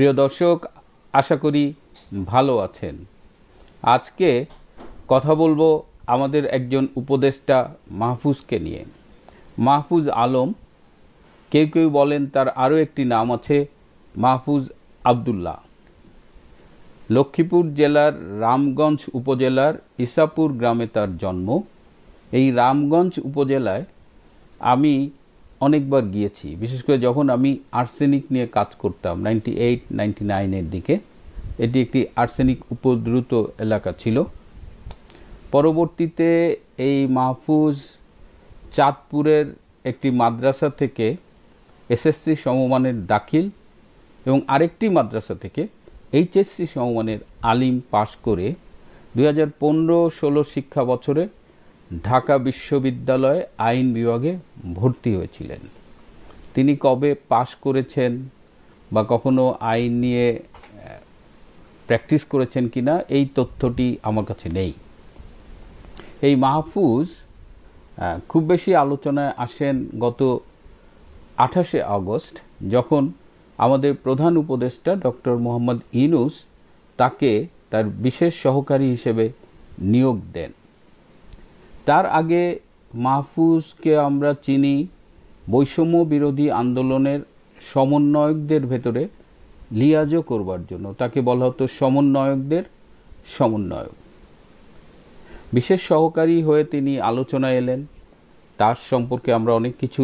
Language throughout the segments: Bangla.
প্রিয় দর্শক, আশা করি ভালো আছেন। আজকে কথা বলবো আমাদের একজন উপদেষ্টা মাহফুজকে নিয়ে। মাহফুজ আলম, কেউ কেউ বলেন তার আরও একটি নাম আছে মাহফুজ আবদুল্লাহ। লক্ষ্মীপুর জেলার রামগঞ্জ উপজেলার ইসাপুর গ্রামে তার জন্ম। এই রামগঞ্জ উপজেলায় আমি অনেকবার গিয়েছি, বিশেষ করে যখন আমি আর্সেনিক নিয়ে কাজ করতাম 98-99-এর দিকে। এটি একটি আর্সেনিক উপদ্রুত এলাকা ছিল। পরবর্তীতে এই মাহফুজ চাঁদপুরের একটি মাদ্রাসা থেকে এসএসসি সমমানের দাখিল এবং আরেকটি মাদ্রাসা থেকে এইচএসসি সমমানের আলিম পাশ করে 2015-16 শিক্ষা বছরে ঢাকা বিশ্ববিদ্যালয়ে আইন বিভাগে ভর্তি হয়েছিলেন। তিনি কবে পাশ করেছেন বা কখনো আইন নিয়ে প্র্যাকটিস করেছেন কিনা এই তথ্যটি আমার কাছে নেই। এই মাহফুজ খুব বেশি আলোচনায় আসেন গত 28শে আগস্ট, যখন আমাদের প্রধান উপদেষ্টা ডক্টর মোহাম্মদ ইউনূস তাকে তার বিশেষ সহকারী হিসেবে নিয়োগ দেন। তার আগে মাহফুজকে আমরা চিনি বৈষম্য বিরোধী আন্দোলনের সমন্বয়কদের ভেতরে লিয়াজো করবার জন্য। তাকে বলা হতো সমন্বয়কদের সমন্বয়ক। বিশেষ সহকারী হয়ে তিনি আলোচনায় এলেন। তার সম্পর্কে আমরা অনেক কিছু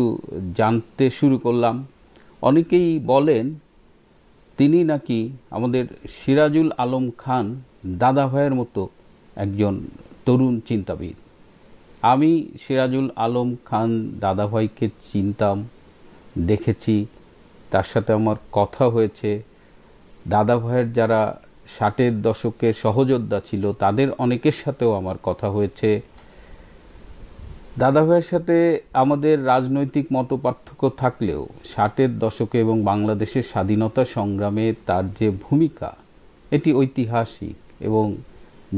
জানতে শুরু করলাম। অনেকেই বলেন তিনি নাকি আমাদের সিরাজুল আলম খান দাদা ভাইয়ের মতো একজন তরুণ চিন্তাবিদ। আমি সিরাজুল আলম খান দাদা ভাইকে চিনতাম, দেখেছি, তার সাথে আমার কথা হয়েছে। দাদা ভাইয়ের যারা 60-এর দশকের সহযোদ্ধা ছিল তাদের অনেকের সাথেও আমার কথা হয়েছে। দাদা ভাইয়ের সাথে আমাদের রাজনৈতিক মতপার্থক্য থাকলেও 60-এর দশকে এবং বাংলাদেশের স্বাধীনতা সংগ্রামে তার যে ভূমিকা, এটি ঐতিহাসিক। এবং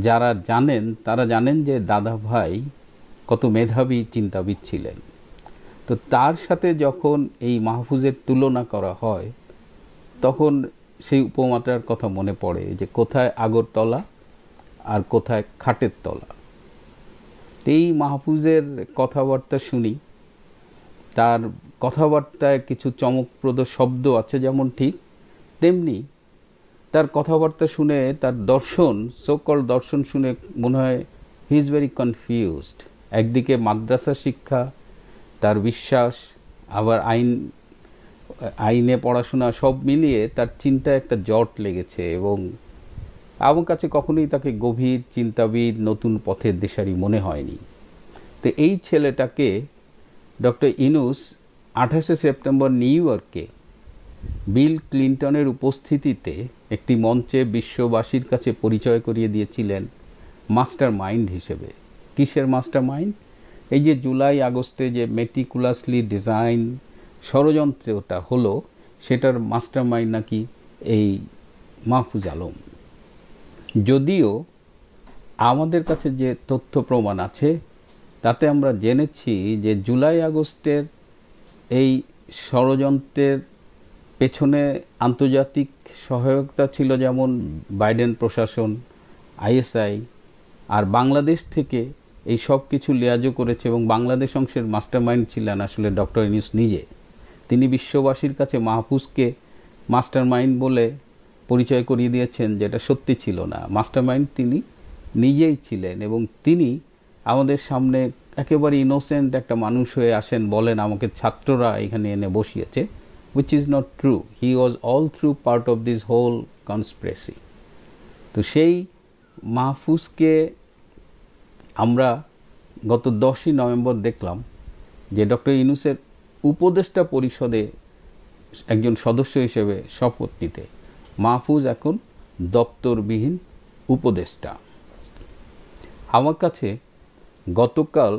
যারা জানেন তারা জানেন যে দাদা ভাই কত মেধাবী চিন্তাবিদ ছিলেন। তো তার সাথে যখন এই মাহফুজের তুলনা করা হয় তখন সেই উপমাটার কথা মনে পড়ে যে কোথায় আগরতলা আর কোথায় খাটের তলা। এই মাহফুজের কথাবার্তা শুনি, তার কথাবার্তায় কিছু চমকপ্রদ শব্দ আছে যেমন, ঠিক তেমনি তার কথাবার্তা শুনে, তার দর্শন, সোকল দর্শন শুনে মনে হয় হি ইজ ভেরি কনফিউজড। একদিকে মাদ্রাসা শিক্ষা, তার বিশ্বাস, আবার আইনে পড়াশোনা, সব মিলিয়ে তার চিন্তায় একটা জট লেগেছে। এবং আমার কাছে কখনোই তাকে গভীর চিন্তাবিদ, নতুন পথের দিশারি মনে হয়নি। তো এই ছেলেটাকে ডক্টর ইউনূস 28শে সেপ্টেম্বর নিউ ইয়র্কে বিল ক্লিন্টনের উপস্থিতিতে একটি মঞ্চে বিশ্ববাসীর কাছে পরিচয় করিয়ে দিয়েছিলেন মাস্টার মাইন্ড হিসেবে। কিসের মাস্টার মাইন্ড? এই যে জুলাই আগস্টে যে মেটিকুলাসলি ডিজাইন ষড়যন্ত্রটা হলো, সেটার মাস্টার মাইন্ড নাকি এই মাহফুজ আলম। যদিও আমাদের কাছে যে তথ্য প্রমাণ আছে তাতে আমরা জেনেছি যে জুলাই আগস্টের এই ষড়যন্ত্রের পেছনে আন্তর্জাতিক সহায়তা ছিল, যেমন বাইডেন প্রশাসন, আইএসআই, আর বাংলাদেশ থেকে এই সব কিছু লিয়াজো করেছে। এবং বাংলাদেশ অংশের মাস্টারমাইন্ড ছিলেন আসলে ডক্টর ইউনূস নিজে। তিনি বিশ্ববাসীর কাছে মাহফুজকে মাস্টারমাইন্ড বলে পরিচয় করিয়ে দিয়েছেন, যেটা সত্যি ছিল না। মাস্টারমাইন্ড তিনি নিজেই ছিলেন। এবং তিনি আমাদের সামনে একেবারে ইনোসেন্ট একটা মানুষ হয়ে আসেন, বলেন আমাকে ছাত্ররা এখানে এনে বসিয়েছে, which is not true. He was all through part of this whole conspiracy. তো সেই মাহফুজকে আমরা গত 10ই নভেম্বর দেখলাম যে ডক্টর ইউনূসের উপদেষ্টা পরিষদে একজন সদস্য হিসেবে শপথ নিতে। মাহফুজ এখন দপ্তরবিহীন উপদেষ্টা। আমার কাছে গতকাল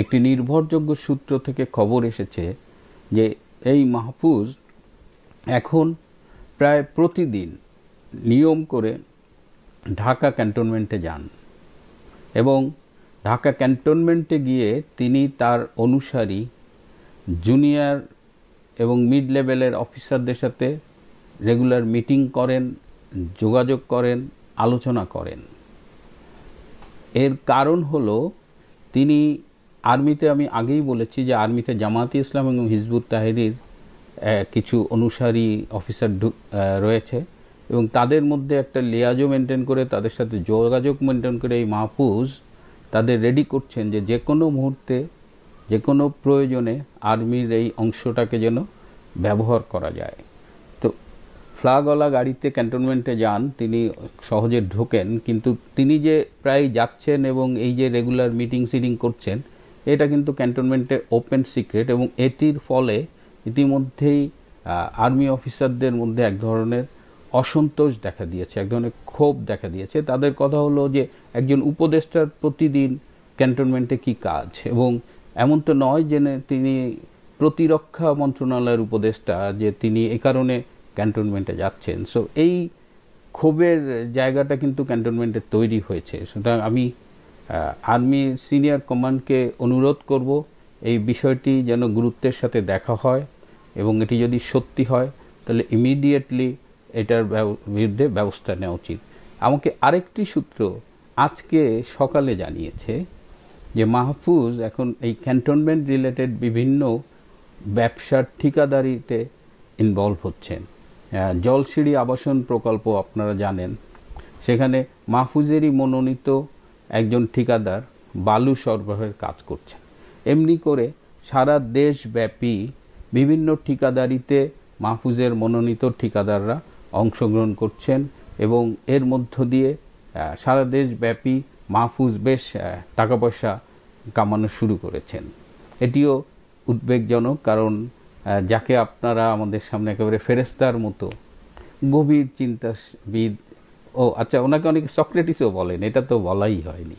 একটি নির্ভরযোগ্য সূত্র থেকে খবর এসেছে যে এই মাহফুজ এখন প্রায় প্রতিদিন নিয়ম করে ঢাকা ক্যান্টনমেন্টে যান এবং ঢাকা ক্যান্টনমেন্টে গিয়ে তিনি তার অনুসারী জুনিয়র এবং মিড লেভেলের অফিসারদের সাথে রেগুলার মিটিং করেন, যোগাযোগ করেন, আলোচনা করেন। এর কারণ হলো তিনি আর্মিতে, আমি আগেই বলেছি যে আর্মিতে জামায়াতে ইসলাম এবং হিজবুত তাহরীর কিছু অনুসারী অফিসার রয়েছে এবং তাদের মধ্যে একটা লিয়াজও মেনটেন করে, তাদের সাথে যোগাযোগ মেনটেন করে এই মাহফুজ তাদের রেডি করছেন যে কোনো মুহূর্তে, যে কোনো প্রয়োজনে আর্মির এই অংশটাকে যেন ব্যবহার করা যায়। তো ফ্লাগওয়ালা গাড়িতে ক্যান্টনমেন্টে যান, তিনি সহজে ঢোকেন, কিন্তু তিনি যে প্রায় যাচ্ছেন এবং এই যে রেগুলার মিটিং সিটিং করছেন, এটা কিন্তু ক্যান্টনমেন্টে ওপেন সিক্রেট। এবং এটির ফলে ইতিমধ্যেই আর্মি অফিসারদের মধ্যে এক ধরনের অসন্তোষ দেখা দিয়েছে, এক ধরনের ক্ষোভ দেখা দিয়েছে। তাদের কথা হলো যে একজন উপদেষ্টার প্রতিদিন ক্যান্টনমেন্টে কি কাজ, এবং এমন তো নয় যে তিনি প্রতিরক্ষা মন্ত্রণালয়ের উপদেষ্টা যে তিনি এ কারণে ক্যান্টনমেন্টে যাচ্ছেন। সো এই ক্ষোভের জায়গাটা কিন্তু ক্যান্টনমেন্টে তৈরি হয়েছে। সুতরাং আমি আর্মির সিনিয়র কমান্ডকে অনুরোধ করব এই বিষয়টি যেন গুরুত্বের সাথে দেখা হয়, এবং এটি যদি সত্যি হয় তাহলে ইমিডিয়েটলি এটার বিরুদ্ধে ব্যবস্থা নেওয়া উচিত। আমাকে আরেকটি সূত্র আজকে সকালে জানিয়েছে যে মাহফুজ এখন এই ক্যান্টনমেন্ট রিলেটেড বিভিন্ন ব্যবসার ঠিকাদারিতে ইনভলভ হচ্ছেন। জলসিঁড়ি আবাসন প্রকল্প আপনারা জানেন, সেখানে মাহফুজেরই মনোনীত একজন ঠিকাদার বালু সরবরাহের কাজ করছেন। এমনি করে সারা দেশব্যাপী বিভিন্ন ঠিকাদারিতে মাহফুজের মনোনীত ঠিকাদাররা অংশগ্রহণ করছেন, এবং এর মধ্য দিয়ে সারা দেশব্যাপী মাহফুজ বেশ টাকা পয়সা কামানো শুরু করেছেন। এটিও উদ্বেগজনক, কারণ যাকে আপনারা আমাদের সামনে একেবারে ফেরেস্তার মতো গভীর চিন্তাবিদ, আচ্ছা, ওনাকে অনেকে সক্রেটিসও বলেন, এটা তো বলাই হয়নি।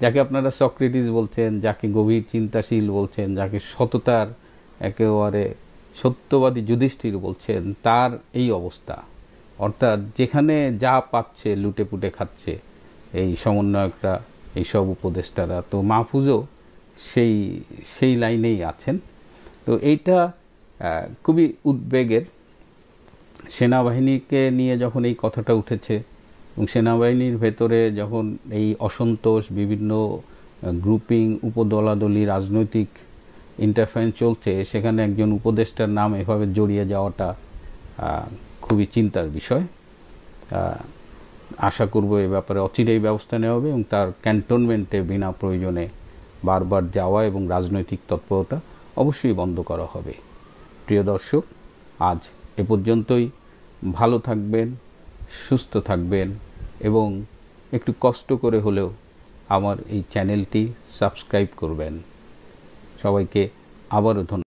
যাকে আপনারা সক্রেটিস বলছেন, যাকে গভীর চিন্তাশীল বলছেন, যাকে সততার একেবারে সত্যবাদী যুধিষ্ঠির বলছেন, তার এই অবস্থা। অর্থাৎ যেখানে যা পাচ্ছে লুটে পুটে খাচ্ছে এই সমন্বয়করা, এইসব উপদেষ্টারা। তো মাহফুজও সেই লাইনেই আছেন। তো এইটা খুবই উদ্বেগের। সেনাবাহিনীকে নিয়ে যখন এই কথাটা উঠেছে এবং সেনাবাহিনীর ভেতরে যখন এই অসন্তোষ, বিভিন্ন গ্রুপিং, উপদলাদলি, রাজনৈতিক ইন্টারফারেন্স চলছে, সেখানে একজন উপদেষ্টার নাম এভাবে জড়িয়ে যাওয়াটা খুবই চিন্তার বিষয়। আশা করব এ ব্যাপারে অচিরেই ব্যবস্থা নেওয়া হবে এবং তার ক্যান্টনমেন্টে বিনা প্রয়োজনে বারবার যাওয়া এবং রাজনৈতিক তৎপরতা অবশ্যই বন্ধ করা হবে। প্রিয় দর্শক, আজ এ পর্যন্তই। ভালো থাকবেন, সুস্থ থাকবেন এবং একটু কষ্ট করে হলেও আমার এই চ্যানেলটি সাবস্ক্রাইব করবেন। সবাইকে আবারও ধন্যবাদ।